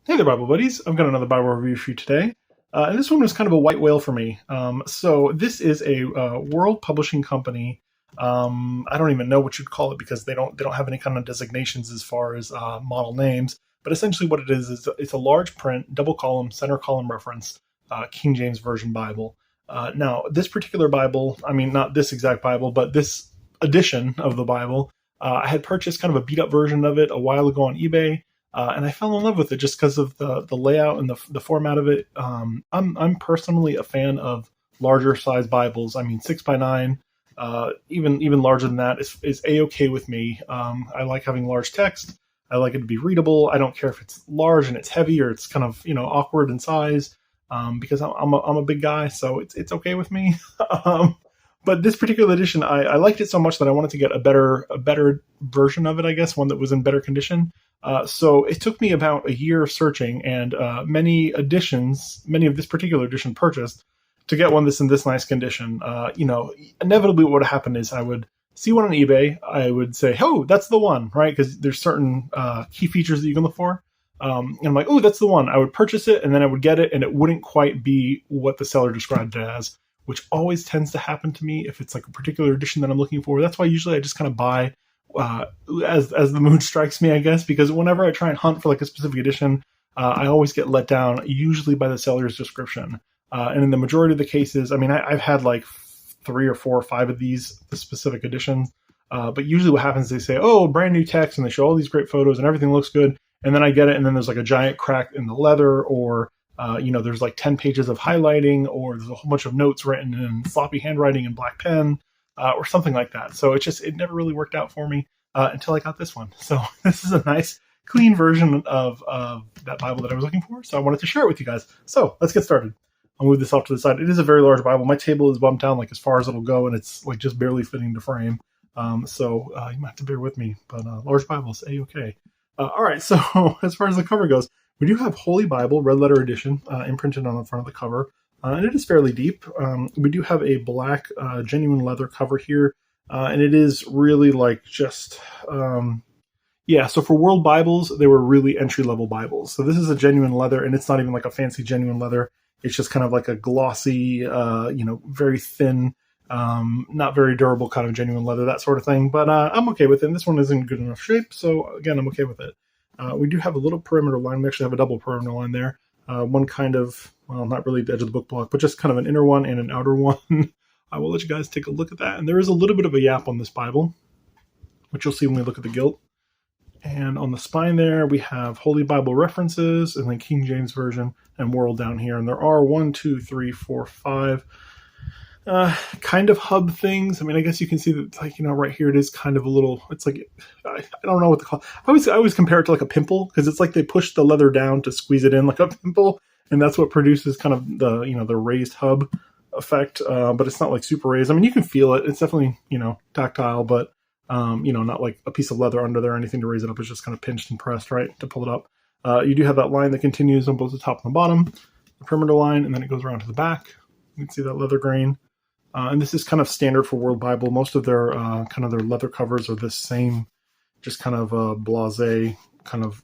Hey there, Bible buddies. I've got another Bible review for you today. And this one was kind of a white whale for me. So this is a world publishing company. I don't even know what you'd call it because they don't have any kind of designations as far as model names. But essentially what it is it's a large print, double column, center column reference, King James Version Bible. Now, this particular Bible, I mean, not this exact Bible, but this edition of the Bible, I had purchased kind of a beat up version of it a while ago on eBay. And I fell in love with it just because of the layout and the format of it. I'm personally a fan of larger size Bibles. I mean, 6x9, even larger than that is a-okay with me. I like having large text. I like it to be readable. I don't care if it's large and it's heavy or it's kind of awkward in size, because I'm a big guy, so it's okay with me. But this particular edition, I liked it so much that I wanted to get a better version of it, I guess, one that was in better condition. So it took me about a year of searching and many of this particular edition purchased to get one that's in this nice condition. Inevitably what would happen is I would see one on eBay. I would say, oh, that's the one, right? Because there's certain key features that you can look for. And I'm like, oh, that's the one. I would purchase it and then I would get it and it wouldn't quite be what the seller described it as, which always tends to happen to me if it's like a particular edition that I'm looking for. That's why usually I just kind of buy as the mood strikes me, I guess, because whenever I try and hunt for like a specific edition, I always get let down, usually by the seller's description. And in the majority of the cases, I mean, I've had like 3 or 4 or 5 of the specific editions. But usually what happens is they say, oh, brand new text, and they show all these great photos and everything looks good. And then I get it, and then there's like a giant crack in the leather, or there's like 10 pages of highlighting, or there's a whole bunch of notes written in sloppy handwriting and black pen, or something like that. So it never really worked out for me until I got this one. So this is a nice, clean version of that Bible that I was looking for. So I wanted to share it with you guys. So let's get started. I'll move this off to the side. It is a very large Bible. My table is bumped down like as far as it'll go, and it's like just barely fitting the frame. So you might have to bear with me, but large Bibles, A-okay. All right, so as far as the cover goes, we do have Holy Bible, red letter edition, imprinted on the front of the cover, and it is fairly deep. We do have a black genuine leather cover here, and it is really like just, so for World Bibles, they were really entry-level Bibles. So this is a genuine leather, and it's not even like a fancy genuine leather. It's just kind of like a glossy, very thin, not very durable kind of genuine leather, that sort of thing. But I'm okay with it. And this one isn't good enough shape, so again, I'm okay with it. We do have a little perimeter line. We actually have a double perimeter line there. One kind of, well, not really the edge of the book block, but just kind of an inner one and an outer one. I will let you guys take a look at that. And there is a little bit of a yap on this Bible, which you'll see when we look at the gilt. And on the spine there, we have Holy Bible references and then King James Version and World down here. And there are 1, 2, 3, 4, 5 kind of hub things. I mean, I guess you can see that, like, right here, it is kind of a little, it's like, I don't know what to call it. I always compare it to like a pimple, because it's like they push the leather down to squeeze it in like a pimple. And that's what produces kind of the raised hub effect. But it's not like super raised. I mean, you can feel it. It's definitely, tactile, but not like a piece of leather under there or anything to raise it up. It's just kind of pinched and pressed, right, to pull it up. You do have that line that continues on both the top and the bottom, the perimeter line, and then it goes around to the back. You can see that leather grain. And this is kind of standard for World Bible. Most of their kind of their leather covers are this same, just kind of blasé kind of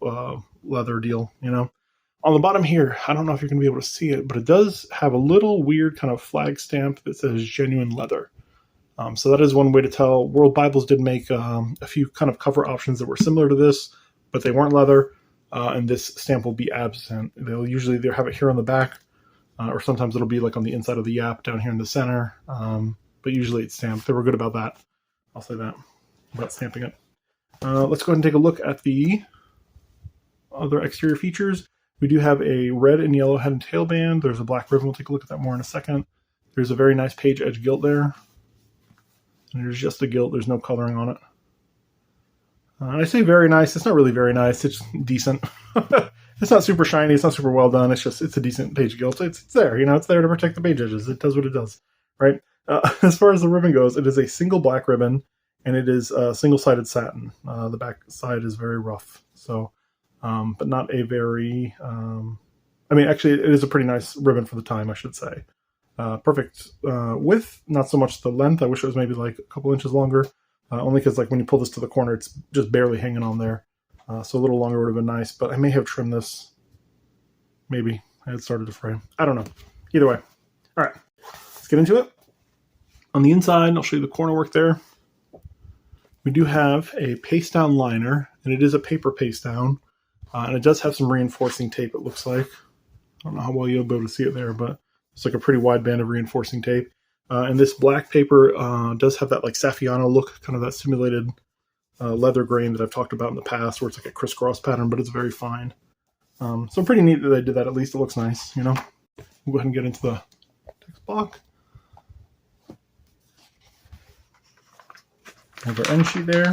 leather deal, On the bottom here, I don't know if you're going to be able to see it, but it does have a little weird kind of flag stamp that says genuine leather. So that is one way to tell. World Bibles did make a few kind of cover options that were similar to this, but they weren't leather, and this stamp will be absent. They'll usually either have it here on the back, or sometimes it'll be like on the inside of the yap down here in the center, but usually it's stamped. They were good about that. I'll say that, about stamping it. Let's go ahead and take a look at the other exterior features. We do have a red and yellow head and tail band. There's a black ribbon. We'll take a look at that more in a second. There's a very nice page edge gilt there. And there's just a gilt. There's no coloring on it. And I say very nice. It's not really very nice. It's decent. It's not super shiny. It's not super well done. It's a decent page gilt. It's there. It's there to protect the page edges. It does what it does, right? As far as the ribbon goes, it is a single black ribbon, and it is single-sided satin. The back side is very rough. So, but not a very... actually, it is a pretty nice ribbon for the time, I should say. Perfect width, not so much the length. I wish it was maybe like a couple inches longer, only because like when you pull this to the corner, it's just barely hanging on there. So a little longer would have been nice, but I may have trimmed this maybe I had started to fray. I don't know. Either way. All right, let's get into it. On the inside, I'll show you the corner work there. We do have a paste down liner, and it is a paper paste down. And it does have some reinforcing tape, it looks like. I don't know how well you'll be able to see it there, but it's like a pretty wide band of reinforcing tape. And this black paper does have that like Saffiano look, kind of that simulated leather grain that I've talked about in the past, where it's like a crisscross pattern, but it's very fine. So pretty neat that they did that. At least it looks nice, you know. We'll go ahead and get into the text block. We have our end sheet there.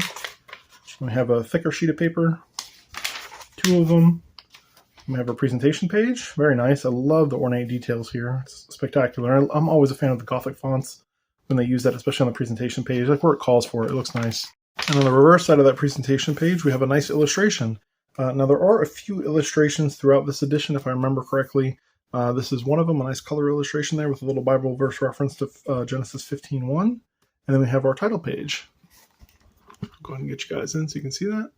We have a thicker sheet of paper, 2 of them. We have our presentation page. Very nice. I love the ornate details here. It's spectacular. I'm always a fan of the Gothic fonts when they use that, especially on the presentation page, like where it calls for it. It looks nice. And on the reverse side of that presentation page, we have a nice illustration. Now, there are a few illustrations throughout this edition, if I remember correctly. This is one of them, a nice color illustration there with a little Bible verse reference to Genesis 15:1. And then we have our title page. Go ahead and get you guys in so you can see that.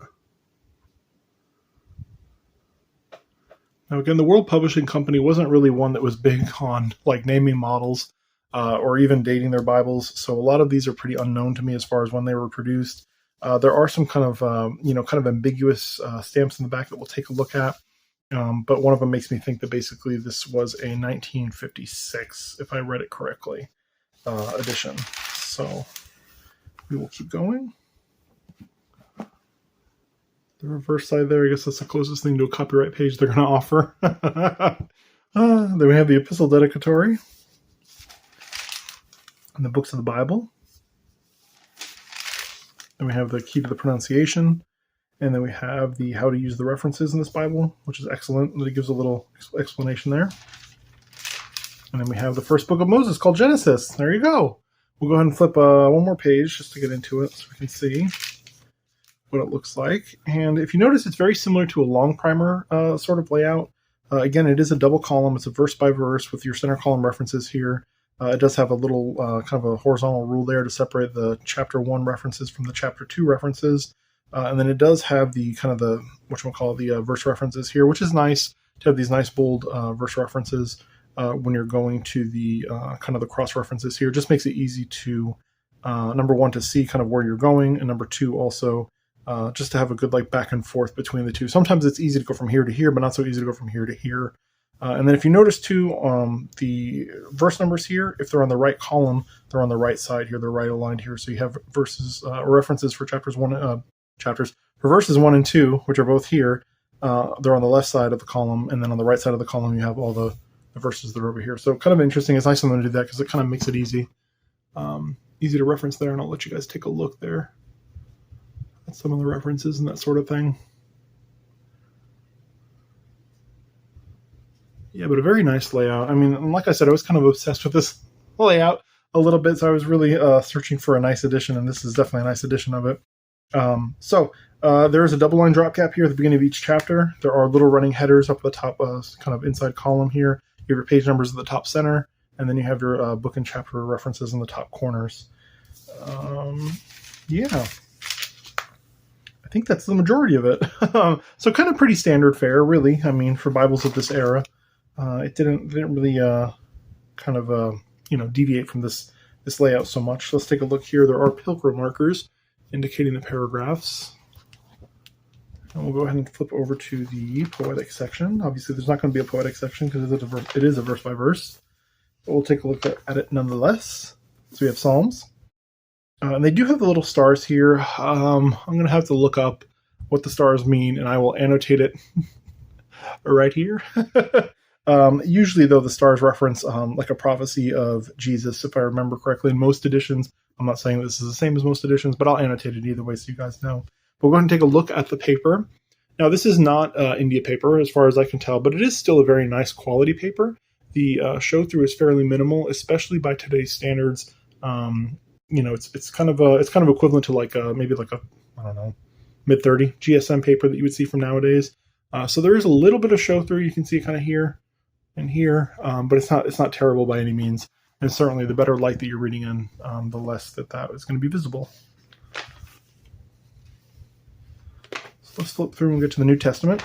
Now, again, the World Publishing Company wasn't really one that was big on like naming models or even dating their Bibles. So a lot of these are pretty unknown to me as far as when they were produced. There are some kind of ambiguous stamps in the back that we'll take a look at. But one of them makes me think that basically this was a 1956, if I read it correctly, edition. So we will keep going. The reverse side there, I guess that's the closest thing to a copyright page they're going to offer. Then we have the Epistle Dedicatory and the books of the Bible. Then we have the key to the pronunciation. And then we have the how to use the references in this Bible, which is excellent. It gives a little explanation there. And then we have the first book of Moses called Genesis. There you go. We'll go ahead and flip one more page just to get into it so we can see what it looks like. And if you notice, it's very similar to a long primer sort of layout. Again, it is a double column. It's a verse by verse with your center column references here. It does have a little kind of a horizontal rule there to separate the chapter 1 references from the chapter 2 references. And then it does have the kind of the, the verse references here, which is nice to have these nice bold verse references when you're going to the kind of the cross references here. It just makes it easy to, number one, to see kind of where you're going, and number two, also just to have a good like back and forth between the two. Sometimes it's easy to go from here to here, but not so easy to go from here to here. And then if you notice too, the verse numbers here, if they're on the right column, they're on the right side here. They're right aligned here. So you have verses or references for verses 1 and 2, which are both here. They're on the left side of the column, and then on the right side of the column, you have all the verses that are over here. So kind of interesting. It's nice of them to do that because it kind of makes it easy to reference there. And I'll let you guys take a look there at some of the references and that sort of thing. Yeah, but a very nice layout. I mean, like I said, I was kind of obsessed with this layout a little bit, so I was really searching for a nice edition, and this is definitely a nice edition of it. So there is a double line drop cap here at the beginning of each chapter. There are little running headers up at the top, kind of inside column here. You have your page numbers at the top center, and then you have your book and chapter references in the top corners. Yeah. I think that's the majority of it. So kind of pretty standard fare, really. I mean, for Bibles of this era. It didn't really deviate from this layout so much. Let's take a look here. There are pilgrim markers indicating the paragraphs. And we'll go ahead and flip over to the poetic section. Obviously, there's not going to be a poetic section because it is a verse by verse. But we'll take a look at it nonetheless. So we have Psalms. And they do have the little stars here. I'm going to have to look up what the stars mean, and I will annotate it right here. Usually, though, the stars reference like a prophecy of Jesus, if I remember correctly, in most editions. I'm not saying this is the same as most editions, but I'll annotate it either way so you guys know. But we're going to take a look at the paper. Now, this is not India paper, as far as I can tell, but it is still a very nice quality paper. The show-through is fairly minimal, especially by today's standards. It's kind of equivalent to maybe a mid-30 GSM paper that you would see from nowadays. So there is a little bit of show-through. You can see kind of here and here, but it's not terrible by any means. And certainly the better light that you're reading in, the less that is going to be visible. So let's flip through and get to the New Testament.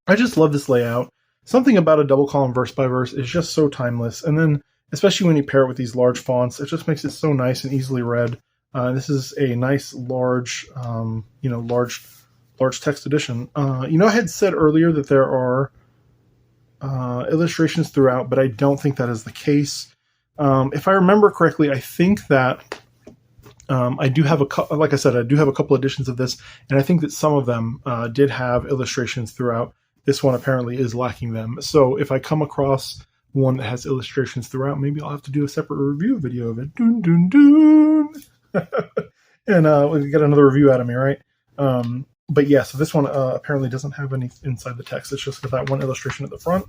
I just love this layout. something about a double column verse by verse is just so timeless. And then, especially when you pair it with these large fonts, it just makes it so nice and easily read. This is a nice large, large text edition. I had said earlier that there are illustrations throughout, but I don't think that is the case. If I remember correctly, I think that I do have like I said, I do have a couple editions of this, and I think that some of them did have illustrations throughout. This one apparently is lacking them. So if I come across one that has illustrations throughout, maybe I'll have to do a separate review video of it. Dun, dun, dun. And we get another review out of me, right? But yeah, so this one apparently doesn't have any inside the text. It's just got that one illustration at the front.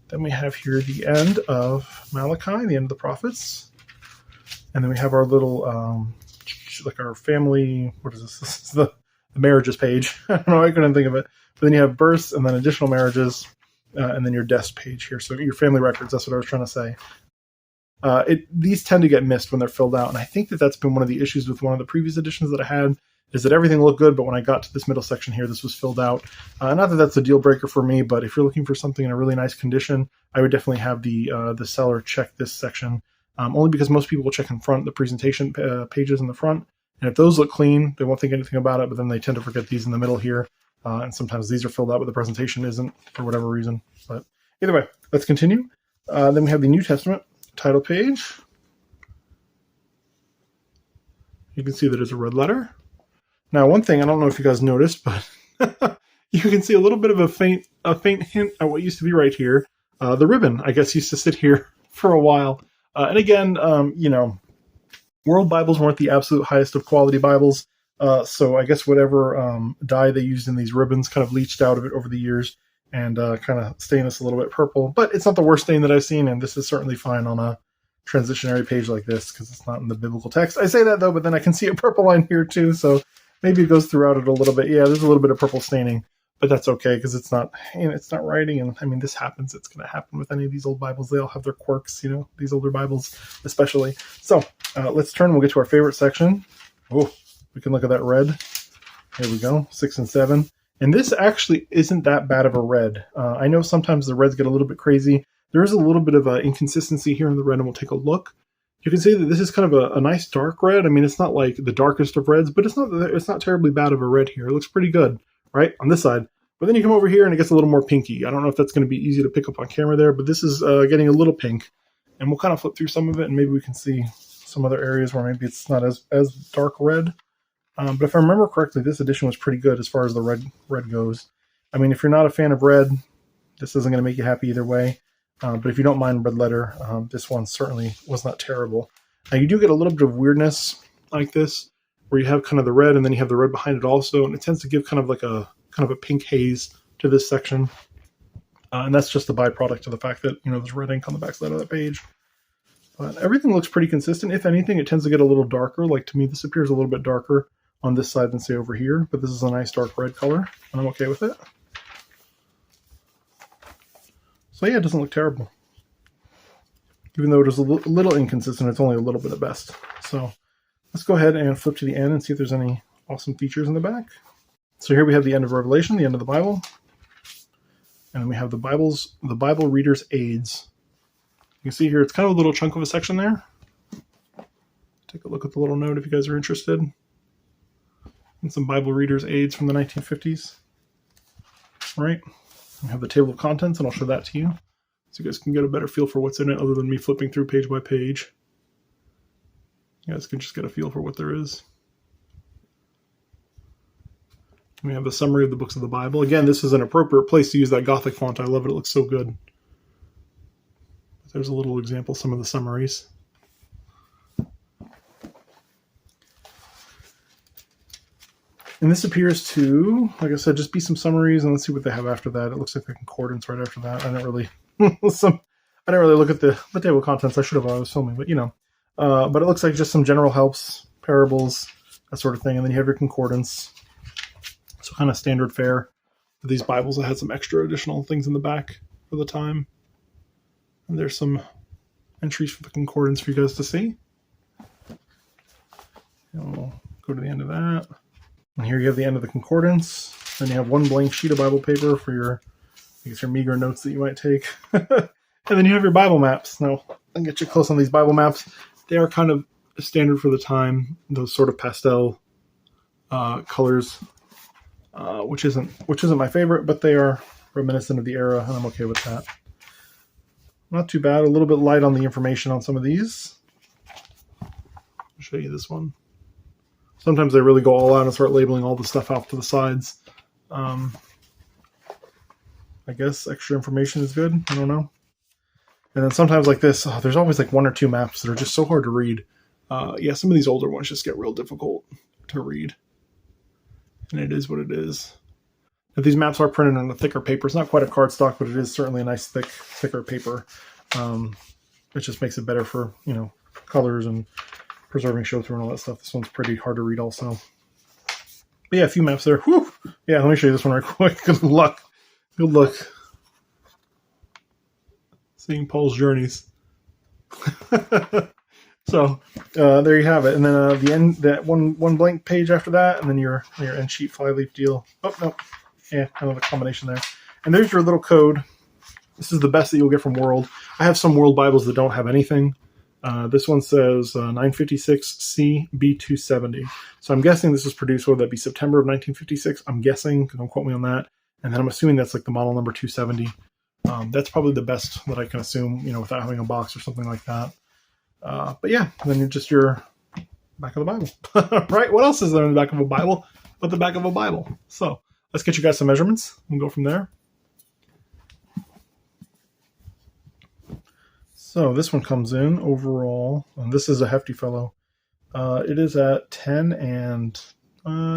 Then we have here the end of Malachi, the end of the prophets. And then we have our little, like our family, what is this? This is the marriages page. I don't know, I couldn't think of it. But then you have births and then additional marriages, and then your deaths page here. So your family records, that's what I was trying to say. These tend to get missed when they're filled out. And I think that that's been one of the issues with one of the previous editions that I had, is that everything looked good, but when I got to this middle section here, this was filled out. Not that that's a deal breaker for me, but if you're looking for something in a really nice condition, I would definitely have the seller check this section. Only because most people will check in front, the presentation pages in the front. And if those look clean, they won't think anything about it, but then they tend to forget these in the middle here. And sometimes these are filled out, but the presentation isn't for whatever reason. But either way, let's continue. Then we have the New Testament title page. You can see that it's a red letter. Now, one thing, I don't know if you guys noticed, but you can see a little bit of a faint hint at what used to be right here. The ribbon, I guess, used to sit here for a while. And again, World Bibles weren't the absolute highest of quality Bibles. So I guess whatever dye they used in these ribbons kind of leached out of it over the years and kind of stained this a little bit purple. But it's not the worst stain that I've seen, and this is certainly fine on a transitionary page like this because it's not in the biblical text. I say that, though, but then I can see a purple line here, too, so maybe it goes throughout it a little bit. Yeah, there's a little bit of purple staining, but that's okay because it's not writing, and I mean, this happens. It's going to happen with any of these old Bibles. They all have their quirks, these older Bibles especially. So let's turn. We'll get to our favorite section. Oh, we can look at that red. Here we go, 6 and 7. And this actually isn't that bad of a red. I know sometimes the reds get a little bit crazy. There is a little bit of inconsistency here in the red, and we'll take a look. You can see that this is kind of a nice dark red. I mean, it's not like the darkest of reds, but it's not terribly bad of a red here. It looks pretty good, right, on this side. But then you come over here, and it gets a little more pinky. I don't know if that's going to be easy to pick up on camera there, but this is getting a little pink. And we'll kind of flip through some of it, and maybe we can see some other areas where maybe it's not as dark red. But if I remember correctly, this edition was pretty good as far as the red goes. I mean, if you're not a fan of red, this isn't going to make you happy either way. But if you don't mind red letter, this one certainly was not terrible. Now, you do get a little bit of weirdness like this, where you have kind of the red, and then you have the red behind it also, and it tends to give kind of a pink haze to this section. And that's just the byproduct of the fact that, there's red ink on the backside of that page. But everything looks pretty consistent. If anything, it tends to get a little darker. Like, to me, this appears a little bit darker on this side than, say, over here. But this is a nice dark red color, and I'm okay with it. So, yeah, it doesn't look terrible. Even though it is a little inconsistent, it's only a little bit at best. So, let's go ahead and flip to the end and see if there's any awesome features in the back. So here we have the end of Revelation, the end of the Bible. And then we have the Bible Reader's Aids. You can see here, it's kind of a little chunk of a section there. Take a look at the little note if you guys are interested. And some Bible Reader's Aids from the 1950s. All right. We have the table of contents, and I'll show that to you, so you guys can get a better feel for what's in it other than me flipping through page by page. You guys can just get a feel for what there is. We have the summary of the books of the Bible. Again, this is an appropriate place to use that Gothic font. I love it. It looks so good. There's a little example, some of the summaries. And this appears to, like I said, just be some summaries, and let's see what they have after that. It looks like a concordance right after that. I didn't really look at the table of contents. I should have while I was filming, but but it looks like just some general helps, parables, that sort of thing, and then you have your concordance. So kind of standard fare for these Bibles. I had some extra additional things in the back for the time. And there's some entries for the concordance for you guys to see. And we'll go to the end of that. And here you have the end of the concordance. Then you have one blank sheet of Bible paper for your I guess your meager notes that you might take. And then you have your Bible maps. Now, I can get you close on these Bible maps. They are kind of standard for the time, those sort of pastel colors, which isn't my favorite, but they are reminiscent of the era, and I'm okay with that. Not too bad. A little bit light on the information on some of these. I'll show you this one. Sometimes they really go all out and start labeling all the stuff off to the sides. I guess extra information is good. I don't know. And then sometimes like this, there's always like one or two maps that are just so hard to read. Yeah, some of these older ones just get real difficult to read. And it is what it is. If these maps are printed on a thicker paper, it's not quite a cardstock, but it is certainly a nice thicker paper. It just makes it better for, colors and preserving show through and all that stuff. This one's pretty hard to read also. But yeah, a few maps there. Whew. Yeah, let me show you this one right quick. Good luck. Good luck. Seeing Paul's journeys. So there you have it. And then the end, that one blank page after that, and then your end sheet flyleaf deal. Oh no, yeah, another combination there. And there's your little code. This is the best that you'll get from World. I have some World Bibles that don't have anything. This one says 956C B270. So I'm guessing this was produced, would that be September of 1956? I'm guessing, don't quote me on that. And then I'm assuming that's like the model number 270. That's probably the best that I can assume, without having a box or something like that. But yeah, then you're just your back of the Bible. Right? What else is there in the back of a Bible but the back of a Bible? So let's get you guys some measurements and go from there. So this one comes in overall, and this is a hefty fellow. It is at 10 and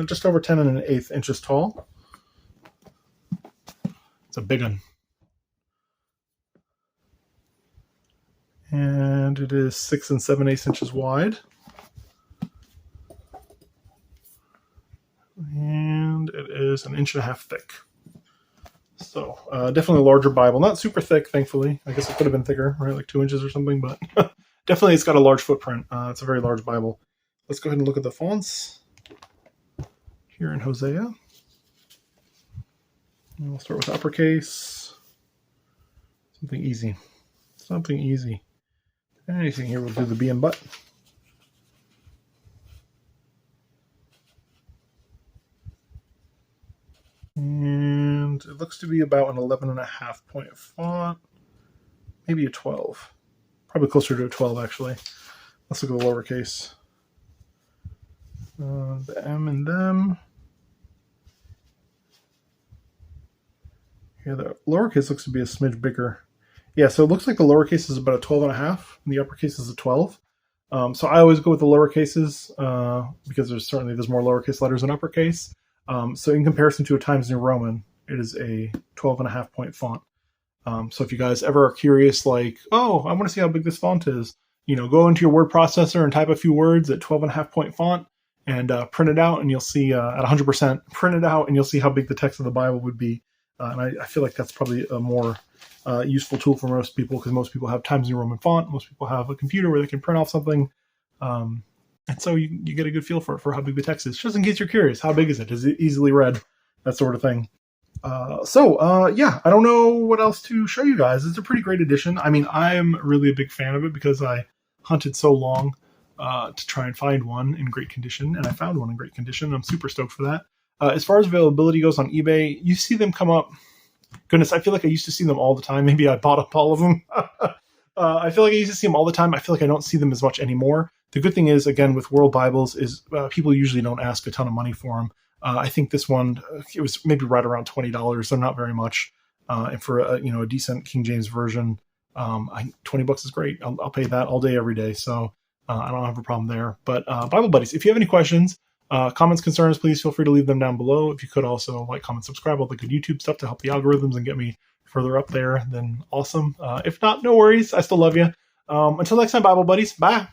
just over 10 and 1/8 inches tall. It's a big one. And it is 6 7/8 inches wide. And it is 1.5 inches thick. So definitely a larger Bible. Not super thick, thankfully. I guess it could have been thicker, right? Like 2 inches or something, but definitely it's got a large footprint. It's a very large Bible. Let's go ahead and look at the fonts here in Hosea. And we'll start with uppercase. Something easy. Something easy. Anything here will do the B and butt. And it looks to be about an 11.5 point font. Maybe a 12. Probably closer to a 12, actually. Let's look at the lowercase. The M and them. Yeah, the lowercase looks to be a smidge bigger. Yeah, so it looks like the lowercase is about a 12.5, and the uppercase is a 12. So I always go with the lower cases because there's more lowercase letters than uppercase. So in comparison to a Times New Roman, it is a 12.5 point font. So if you guys ever are curious, like, oh, I want to see how big this font is, go into your word processor and type a few words at 12.5 point font and print it out, and you'll see at 100%, print it out, and you'll see how big the text of the Bible would be. And I feel like that's probably a more useful tool for most people, because most people have Times New Roman font. Most people have a computer where they can print off something. And so you get a good feel for how big the text is. Just in case you're curious, how big is it? Is it easily read? That sort of thing. Yeah, I don't know what else to show you guys. It's a pretty great edition. I mean, I'm really a big fan of it because I hunted so long to try and find one in great condition, and I found one in great condition. I'm super stoked for that. As far as availability goes on eBay, you see them come up. Goodness, I feel like I used to see them all the time. Maybe I bought up all of them. I feel like I used to see them all the time. I feel like I don't see them as much anymore. The good thing is, again, with World Bibles, is people usually don't ask a ton of money for them. I think this one, it was maybe right around $20, so not very much. And for a decent King James version, $20 is great. I'll pay that all day, every day. So I don't have a problem there. But Bible Buddies, if you have any questions, comments, concerns, please feel free to leave them down below. If you could also like, comment, subscribe, all the good YouTube stuff to help the algorithms and get me further up there, then awesome. If not, no worries. I still love you. Until next time, Bible Buddies. Bye.